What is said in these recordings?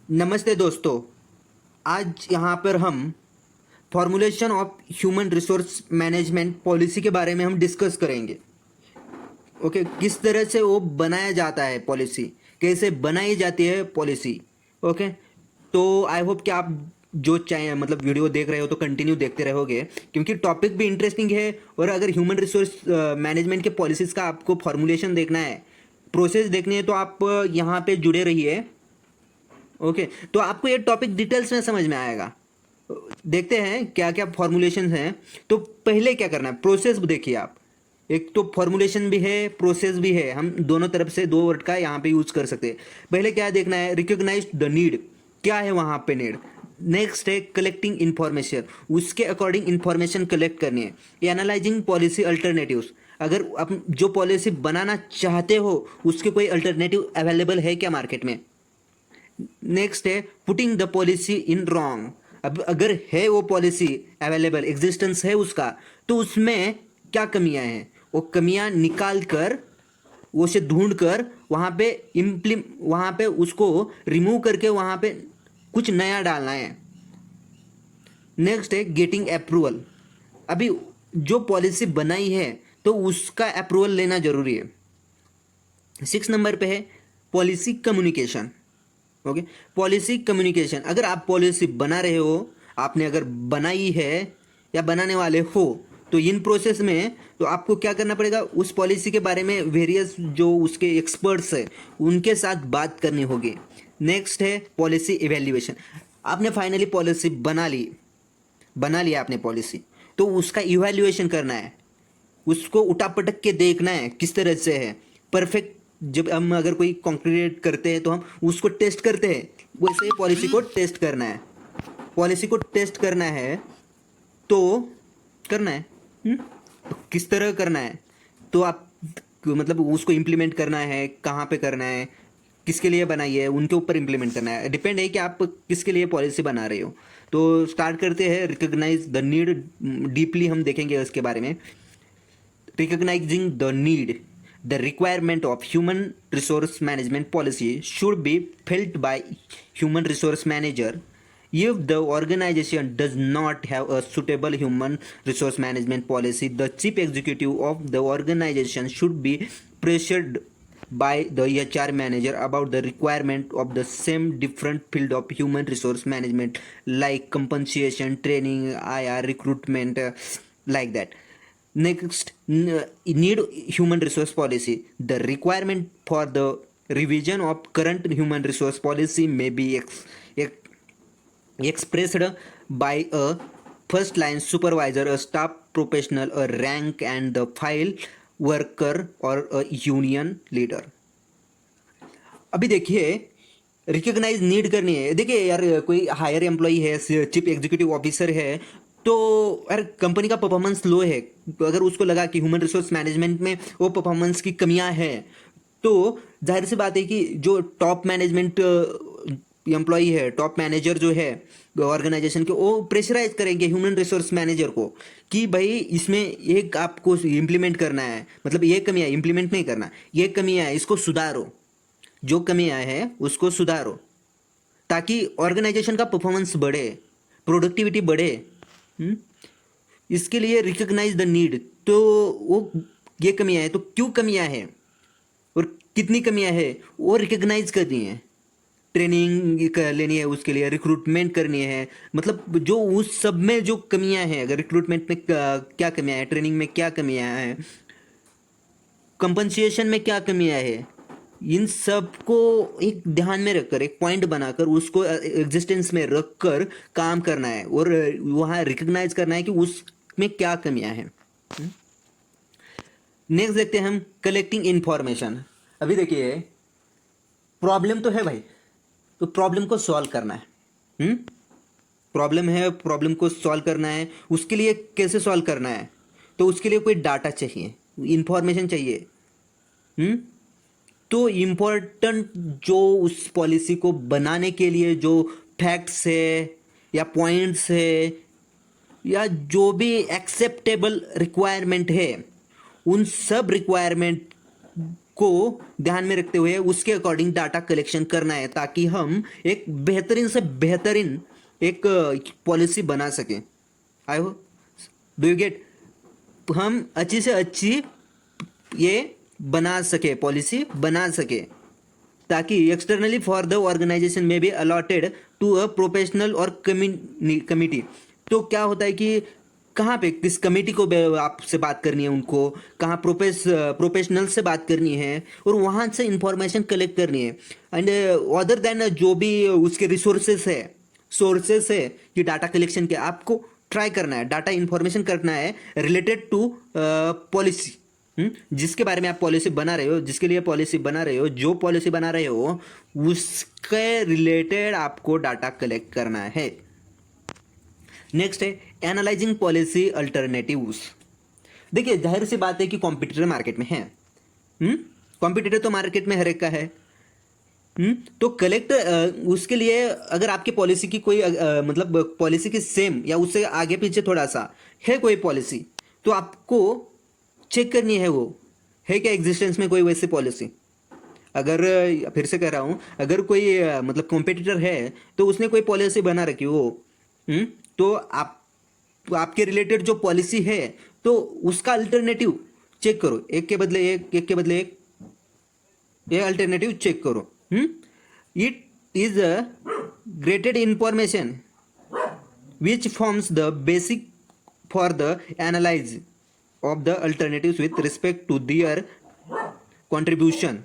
नमस्ते दोस्तों। आज यहाँ पर हम formulation of human resource management policy के बारे में हम डिस्कस करेंगे। ओके, किस तरह से वो बनाया जाता है पॉलिसी, कैसे बनाई जाती है पॉलिसी। ओके, तो आई होप कि आप जो चाहे मतलब वीडियो देख रहे हो तो कंटिन्यू देखते रहोगे, क्योंकि टॉपिक भी इंटरेस्टिंग है। और अगर ह्यूमन रिसोर्स मैनेजमेंट के पॉलिसीज़ का आपको फॉर्मुलेशन देखना है, प्रोसेस देखनी है, तो आप यहाँ पे जुड़े रहिए। ओके, तो आपको ये टॉपिक डिटेल्स में समझ में आएगा। देखते हैं क्या क्या फॉर्मुलेशन हैं। तो पहले क्या करना है, प्रोसेस देखिए आप। एक तो फॉर्मुलेशन भी है, प्रोसेस भी है, हम दोनों तरफ से दो वर्ड का यहाँ पे यूज कर सकते हैं। पहले क्या देखना है, रिकॉग्नाइज द नीड, क्या है वहाँ पे नीड। नेक्स्ट है कलेक्टिंग इन्फॉर्मेशन, उसके अकॉर्डिंग इन्फॉर्मेशन कलेक्ट करनी है। एनालाइजिंग पॉलिसी अल्टरनेटिव्स, अगर आप जो पॉलिसी बनाना चाहते हो उसके कोई अल्टरनेटिव अवेलेबल है क्या मार्केट में। नेक्स्ट है putting the policy in wrong, अब अगर है वो पॉलिसी अवेलेबल, एग्जिस्टेंस है उसका, तो उसमें क्या कमियां हैं, वो कमियां निकाल कर, वो से ढूंढ कर वहाँ पे उसको रिमूव करके वहाँ पे कुछ नया डालना है। नेक्स्ट है गेटिंग अप्रूवल, अभी जो पॉलिसी बनाई है तो उसका अप्रूवल लेना जरूरी है। 6 नंबर पे है policy communication. Okay, policy communication, अगर आप पॉलिसी बना रहे हो, आपने अगर बनाई है या बनाने वाले हो, तो इन प्रोसेस में तो आपको क्या करना पड़ेगा, उस पॉलिसी के बारे में वेरियस जो उसके एक्सपर्ट्स है उनके साथ बात करनी होगी। नेक्स्ट है पॉलिसी इवेल्युएशन, आपने फाइनली पॉलिसी बना लिया आपने पॉलिसी, तो उसका इवेल्युएशन करना है, उसको उठा पटक के देखना है किस तरह से है परफेक्ट। जब हम अगर कोई कॉन्क्रीट करते हैं तो हम उसको टेस्ट करते हैं, वैसे ही पॉलिसी को टेस्ट करना है। पॉलिसी को टेस्ट करना है तो करना है तो किस तरह करना है, तो आप मतलब उसको इम्प्लीमेंट करना है, कहाँ पे करना है, किसके लिए बनाई है, उनके ऊपर इम्प्लीमेंट करना है। डिपेंड है कि आप किसके लिए पॉलिसी बना रहे हो। तो स्टार्ट करते हैं, रिकॉग्नाइज द नीड, डीपली हम देखेंगे उसके बारे में। Recognizing the need, the requirement of human resource management policy should be felt by human resource manager. If the organization does not have a suitable human resource management policy, the chief executive of the organization should be pressured by the HR manager about the requirement of the same different field of human resource management, like compensation, training, IR, recruitment, like that. Next, need human resource policy. The requirement for the revision of current human resource policy may be expressed by a first line supervisor, a staff professional, a rank and the file worker or a union leader. अभी देखिए, recognise need करनी है। देखिए यार, कोई higher employee है, chief executive officer है, तो यार कंपनी का परफॉर्मेंस लो है, तो अगर उसको लगा कि ह्यूमन रिसोर्स मैनेजमेंट में वो परफॉर्मेंस की कमियां हैं, तो जाहिर सी बात है कि जो टॉप मैनेजमेंट एम्प्लॉई है, टॉप मैनेजर जो है ऑर्गेनाइजेशन के, वो प्रेशराइज करेंगे ह्यूमन रिसोर्स मैनेजर को कि भाई इसमें एक आपको इम्प्लीमेंट करना है, मतलब ये कमियां इम्प्लीमेंट नहीं करना, ये कमियां है, इसको सुधारो, जो कमियां हैं उसको सुधारो, ताकि ऑर्गेनाइजेशन का परफॉर्मेंस बढ़े, प्रोडक्टिविटी बढ़े। इसके लिए रिकॉग्नाइज द नीड, तो वो ये कमियां हैं, तो क्यों कमियां हैं और कितनी कमियां हैं वो रिकॉग्नाइज करनी है। ट्रेनिंग लेनी है, उसके लिए रिक्रूटमेंट करनी है, मतलब जो उस सब में जो कमियां हैं, अगर रिक्रूटमेंट में क्या कमियां हैं, ट्रेनिंग में क्या कमियां हैं, कंपनसेशन में क्या कमियां हैं, इन सब को एक ध्यान में रखकर, एक पॉइंट बनाकर उसको एग्जिस्टेंस में रखकर काम करना है और वहाँ रिकग्नाइज करना है कि उसमें क्या कमियां हैं। नेक्स्ट देखते हैं हम कलेक्टिंग इंफॉर्मेशन। अभी देखिए, प्रॉब्लम तो है भाई, तो प्रॉब्लम को सॉल्व करना है। प्रॉब्लम है, प्रॉब्लम को सॉल्व करना है, उसके लिए कैसे सॉल्व करना है, तो उसके लिए कोई डाटा चाहिए, इंफॉर्मेशन चाहिए। तो इम्पोर्टेंट जो उस पॉलिसी को बनाने के लिए जो फैक्ट्स है या पॉइंट्स है या जो भी एक्सेप्टेबल रिक्वायरमेंट है, उन सब रिक्वायरमेंट को ध्यान में रखते हुए उसके अकॉर्डिंग डाटा कलेक्शन करना है, ताकि हम एक बेहतरीन से बेहतरीन एक पॉलिसी बना सकें। आई हो, डू यू गेट? हम अच्छी से अच्छी ये बना सके, पॉलिसी बना सके, ताकि एक्सटर्नली फॉर द ऑर्गेनाइजेशन में भी अलॉटेड टू अ प्रोफेशनल और कमिटी। तो क्या होता है कि कहाँ पे किस कमेटी को आपसे बात करनी है, उनको कहाँ प्रोफेशनल से बात करनी है और वहाँ से इंफॉर्मेशन कलेक्ट करनी है। एंड अदर देन जो भी उसके सोर्सेस है कि डाटा कलेक्शन के, आपको ट्राई करना है, डाटा इंफॉर्मेशन करना है रिलेटेड टू पॉलिसी, जिसके बारे में आप पॉलिसी बना रहे हो, जिसके लिए पॉलिसी बना रहे हो, जो पॉलिसी बना रहे हो उसके रिलेटेड आपको डाटा कलेक्ट करना है। नेक्स्ट है एनालाइजिंग पॉलिसी अल्टरनेटिव्स। देखिए जाहिर सी बात है कि कॉम्पिटिटर मार्केट में है, कॉम्पिटिटर तो मार्केट में हर एक का है। तो कलेक्ट उसके लिए अगर आपकी पॉलिसी की कोई मतलब पॉलिसी की सेम या उससे आगे पीछे थोड़ा सा है कोई पॉलिसी, तो आपको चेक करनी है वो है क्या एग्जिस्टेंस में कोई वैसी पॉलिसी। अगर फिर से कह रहा हूँ, अगर कोई मतलब कॉम्पिटिटर है तो उसने कोई पॉलिसी बना रखी हो, तो आपके रिलेटेड जो पॉलिसी है तो उसका अल्टरनेटिव चेक करो, एक के बदले एक ये अल्टरनेटिव चेक करो। It is a graded information which forms the basic for the analyse of the alternatives with respect to their contribution.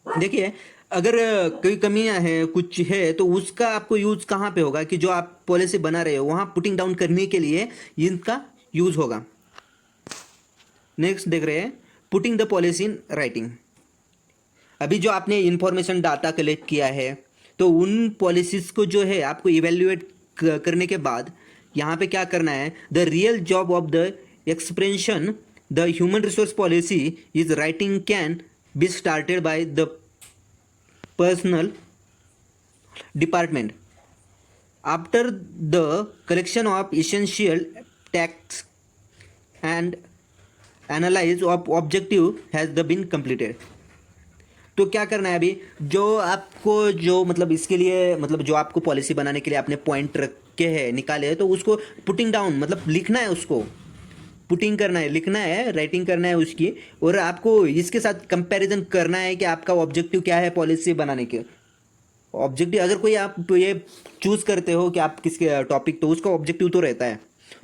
देखिए अगर कोई कमियां हैं, कुछ है, तो उसका आपको यूज कहाँ पे होगा कि जो आप पॉलिसी बना रहे हो वहाँ पुटिंग डाउन करने के लिए इनका यूज होगा। नेक्स्ट देख रहे हैं putting the policy in writing. अभी जो आपने इंफॉर्मेशन डाटा कलेक्ट किया है, तो उन पॉलिसीज को जो है आपको इवेल्युएट करने के बाद यहाँ पे क्या करना है, the real job of the expression the human resource policy is writing can be started by the personal department after the collection of essential tax and analyse of objective has the been completed. तो क्या करना है अभी, जो आपको जो मतलब इसके लिए मतलब जो आपको पॉलिसी बनाने के लिए आपने पॉइंट रखे हैं, निकाले हैं, तो उसको पुटिंग डाउन मतलब लिखना है, उसको पुटिंग करना है, लिखना है, राइटिंग करना है उसकी, और आपको इसके साथ कंपैरिजन करना है कि आपका ऑब्जेक्टिव क्या है पॉलिसी बनाने के। ऑब्जेक्टिव अगर कोई आप ये चूज करते हो कि आप किसके टॉपिक, तो उसका ऑब्जेक्टिव तो रहता है,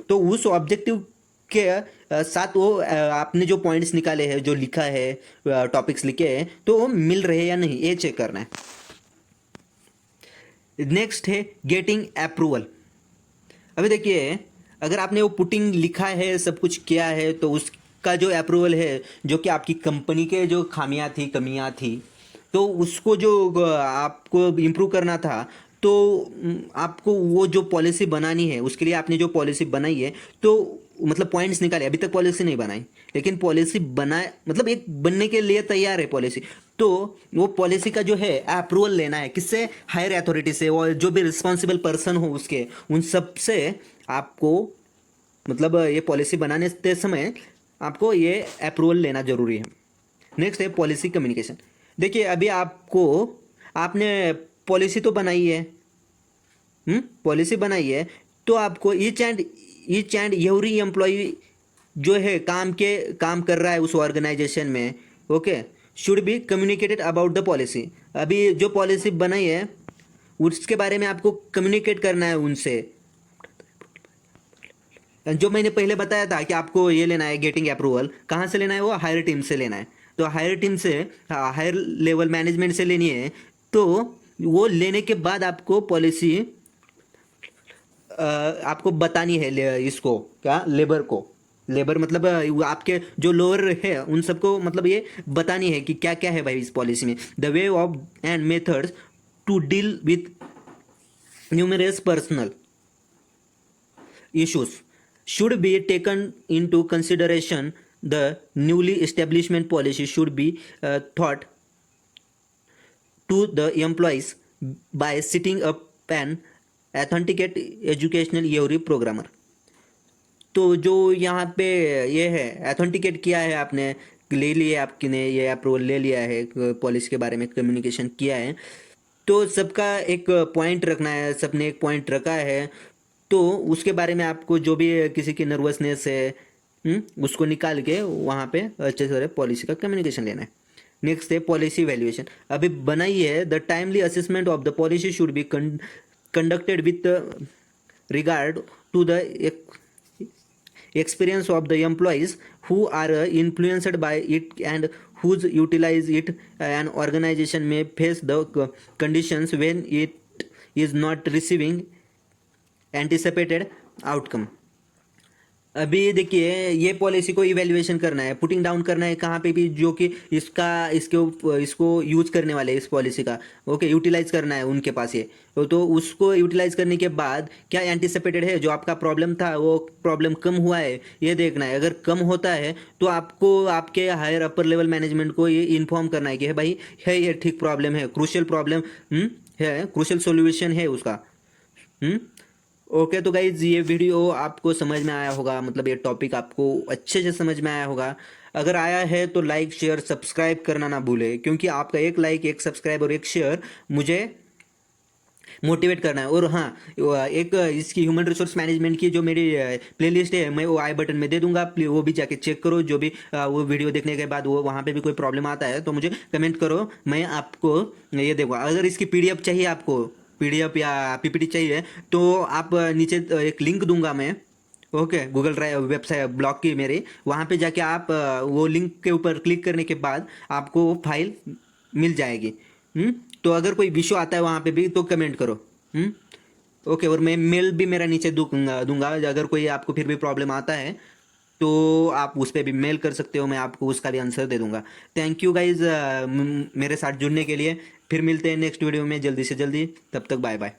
तो उस ऑब्जेक्टिव के साथ वो आपने जो पॉइंट्स निकाले हैं, जो लिखा है, टॉपिक्स लिखे हैं, तो वो मिल रहे हैं या नहीं, ये चेक करना है। नेक्स्ट है गेटिंग अप्रूवल। अभी देखिए अगर आपने वो पुटिंग लिखा है, सब कुछ किया है, तो उसका जो अप्रूवल है, जो कि आपकी कंपनी के जो खामियां थी, कमियां थी, तो उसको जो आपको इम्प्रूव करना था, तो आपको वो जो पॉलिसी बनानी है, उसके लिए आपने जो पॉलिसी बनाई है, तो मतलब पॉइंट्स निकाले, अभी तक पॉलिसी नहीं बनाई, लेकिन पॉलिसी बनाए मतलब एक बनने के लिए तैयार है पॉलिसी, तो वो पॉलिसी का जो है अप्रूवल लेना है, किससे, हायर अथॉरिटी से, और जो भी रिस्पॉन्सिबल पर्सन हो उसके, उन सब से आपको मतलब ये पॉलिसी बनाने के समय आपको ये अप्रूवल लेना जरूरी है। नेक्स्ट है पॉलिसी कम्युनिकेशन। देखिए अभी आपने पॉलिसी तो बनाई है, पॉलिसी बनाई है, तो आपको ईच एंड एवरी एम्प्लॉय जो है काम कर रहा है उस ऑर्गेनाइजेशन में, okay, should be communicated about the policy. अभी जो पॉलिसी बनाई है उसके बारे में आपको कम्युनिकेट करना है उनसे। जो मैंने पहले बताया था कि आपको ये लेना है गेटिंग अप्रूवल, कहाँ से लेना है, वो हायर टीम से लेना है, तो हायर टीम से, हायर लेवल मैनेजमेंट से लेनी है, तो वो लेने के बाद आपको पॉलिसी आपको बतानी है, इसको क्या, लेबर मतलब आपके जो लोअर है उन सबको मतलब ये बतानी है कि क्या क्या है भाई इस पॉलिसी में। The way of and methods to deal with numerous personal issues should be taken into consideration. The newly establishment policy should be taught to the employees by setting up an authenticate educational EORI programmer। तो जो यहाँ पे ये है, authenticate किया है आपने ले लिए, आपने ये अप्रूवल ले लिया है, पॉलिसी के बारे में कम्युनिकेशन किया है, तो सबका एक पॉइंट रखना है, सबने एक पॉइंट रखा है, तो उसके बारे में आपको जो भी किसी की नर्वसनेस है उसको निकाल के वहाँ पे अच्छे से पॉलिसी का कम्युनिकेशन लेना है। नेक्स्ट है पॉलिसी वैल्यूएशन। अभी बनाई है, the timely assessment of the policy should be conducted with regard to the experience of the employees who are influenced by it and whose utilize it. An organization may face the conditions when it is not receiving anticipated outcome. अभी देखिए, ये policy को evaluation करना है, putting down करना है कहाँ पे भी, जो कि इसको यूज करने वाले इस पॉलिसी का, ओके, यूटिलाइज करना है उनके पास ये, तो उसको यूटिलाइज करने के बाद क्या एंटिसिपेटेड है, जो आपका प्रॉब्लम था वो प्रॉब्लम कम हुआ है ये देखना है। अगर कम होता है तो आपको आपके हायर अपर लेवल मैनेजमेंट को ये इन्फॉर्म करना है कि है भाई, है ये ठीक प्रॉब्लम है, क्रूशियल प्रॉब्लम है, क्रूशियल सॉल्यूशन है उसका। ओके, तो गाइज ये वीडियो आपको समझ में आया होगा, मतलब ये टॉपिक आपको अच्छे से समझ में आया होगा। अगर आया है तो लाइक शेयर सब्सक्राइब करना ना भूले, क्योंकि आपका एक लाइक, एक सब्सक्राइब और एक शेयर मुझे मोटिवेट करना है। और हाँ, एक इसकी ह्यूमन रिसोर्स मैनेजमेंट की जो मेरी प्लेलिस्ट है, मैं वो आई बटन में दे दूंगा, वो भी जाके चेक करो। जो भी वो वीडियो देखने के बाद वो वहाँ पे भी कोई प्रॉब्लम आता है तो मुझे कमेंट करो, मैं आपको ये देखूँगा। अगर इसकी पीडीएफ चाहिए, आपको पीडीएफ या पीपीटी चाहिए, तो आप नीचे एक लिंक दूंगा मैं, okay, Google drive website blog की मेरे, वहाँ पे जाके आप वो लिंक के ऊपर क्लिक करने के बाद आपको वो फाइल मिल जाएगी। तो अगर कोई विशु आता है वहाँ पे भी तो कमेंट करो। ओके, और मैं मेल भी मेरा नीचे दूंगा। अगर कोई आपको फिर भी प्रॉब्लम आता है तो आप उस पर भी मेल कर सकते हो, मैं आपको उसका भी आंसर दे दूंगा। थैंक यू गाइज मेरे साथ जुड़ने के लिए। फिर मिलते हैं नेक्स्ट वीडियो में जल्दी से जल्दी, तब तक बाय बाय।